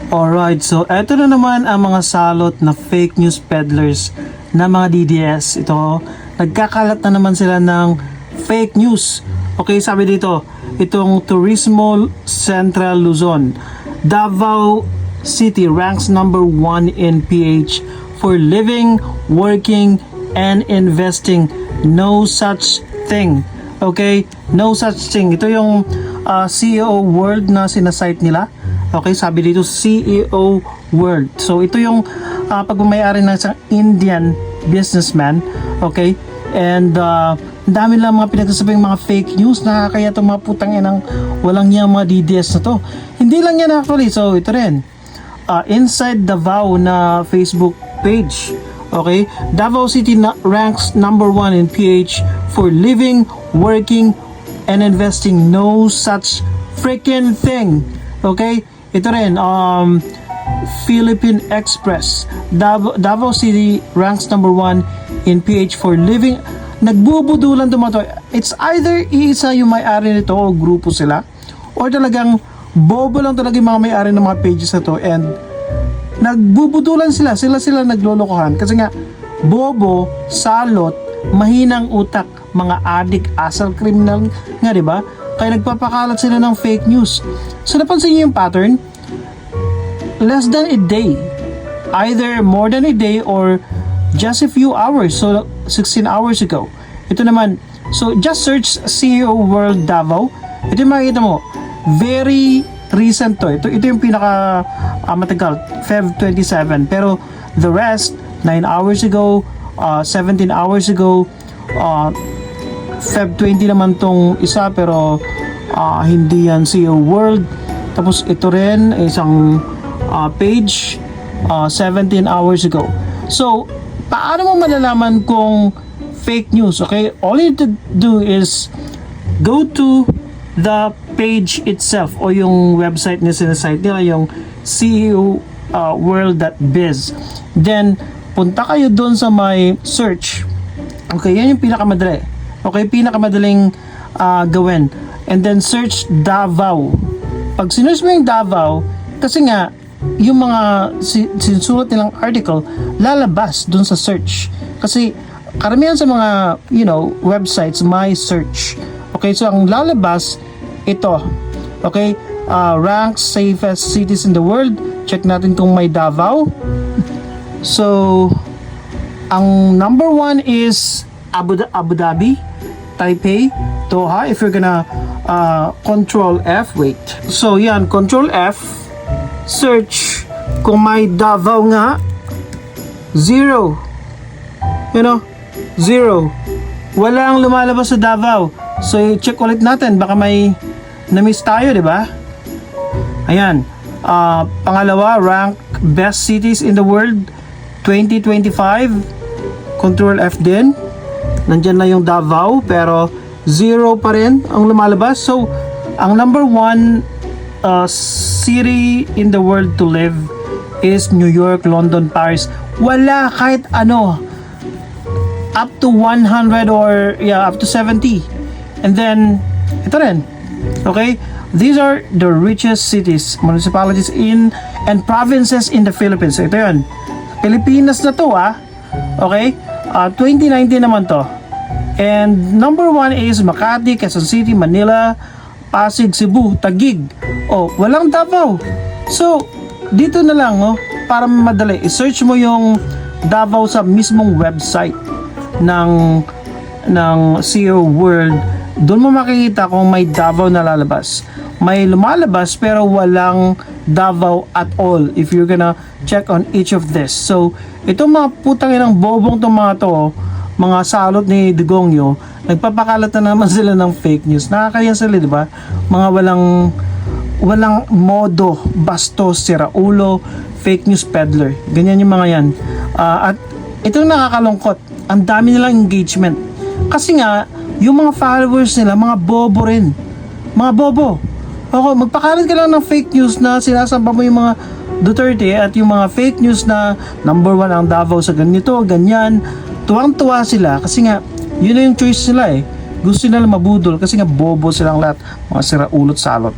Alright, so eto na naman ang mga salot na fake news peddlers na mga DDS. Ito, nagkakalat na naman sila ng fake news. Okay, sabi dito, itong Turismo Central Luzon, Davao City ranks number 1 in PH for living, working, and investing. No such thing. Okay, no such thing. Ito yung CEO World na sinasite nila. Okay, sabi dito CEO World. So ito yung pagmamayari ng isang Indian businessman. Okay, and dami lang mga pinagsasabing mga fake news. Nakakaya itong mga putang inang walang niya mga DDS na to. Hindi lang yan actually. So ito rin, Inside Davao na Facebook page. Okay, Davao City ranks number 1 in PH for living, working, and investing. No such freaking thing. Okay, ito rin, Philippine Express, Davao City ranks number 1 in PH for living. Nagbubudulan to. It's either isa yung may-ari nito o grupo sila, or talagang bobo lang talaga yung mga may-ari ng mga pages na to, and nagbubudulan sila naglolokohan kasi nga bobo, salot, mahinang utak, mga adik, asal criminal nga, di ba? Kaya nagpapakalat sila ng fake news. So napansin niyo yung pattern? Less than a day, either more than a day or just a few hours. So 16 hours ago. Ito naman, so just search CEO World Davao. Ito yung makikita mo, very recent to. Ito yung pinaka matagal, Feb 27. Pero the rest, 9 hours ago, 17 hours ago, Feb 20 naman tong isa, pero hindi yan CEO World. Tapos ito rin, isang page, 17 hours ago. So, paano mo malalaman kung fake news? Okay, all you need to do is go to the page itself o yung website na sinasite nila, yung CEO world.biz. Then, punta kayo doon sa may search. Okay, yan yung pinakamadali. Okay, pinakamadaling gawin. And then, search Davao. Pag sinearch mo yung Davao, kasi nga, yung mga sinusulat nilang article, lalabas doon sa search. Kasi, karamihan sa mga, websites, may search. Okay, so ang lalabas, ito. Okay, rank safest cities in the world. Check natin kung may Davao. So, ang number 1 is Abu Dhabi, Taipei, Doha. If you're gonna control F, wait. So, yan, control F. Search kung may Davao nga. 0. 0. Walang lumalabas sa Davao. So, check ulit natin. Baka may na-miss tayo, di ba? Ayan. Pangalawa, rank best cities in the world 2025. Control F din. Nandyan na yung Davao, pero 0 pa rin ang lumalabas. So, ang number 1 city in the world to live is New York, London, Paris. Wala kahit ano. Up to 100 or up to 70. And then, ito rin. Okay? These are the richest cities, municipalities in and provinces in the Philippines. Ito yun. Pilipinas na to, Okay? 2019 naman to. And number 1 is Makati, Quezon City, Manila, Pasig, Cebu, Taguig. Walang Davao. So, dito na lang, para madali. I-search mo yung Davao sa mismong website ng CEO World. Doon mo makikita kung may Davao na lalabas. May lumalabas pero walang Davao at all if you're gonna check on each of this. So, itong mga putang inang bobong itong mga to, mga salot ni Dugongyo, nagpapakalat na naman sila ng fake news. Nakakaya sila, di ba? Mga walang modo, bastos, siraulo, fake news peddler. Ganyan yung mga yan. At itong nakakalungkot, ang dami nilang engagement. Kasi nga, yung mga followers nila, mga bobo rin. Mga bobo. Okay, magpakalat ka lang ng fake news na sinasamba mo yung mga Duterte at yung mga fake news na number 1 ang Davao sa ganito, ganyan. Tuwang-tuwa sila kasi nga, yun na yung choice nila eh. Gusto nila mabudol kasi nga bobo silang lahat. Mga siraulot salot.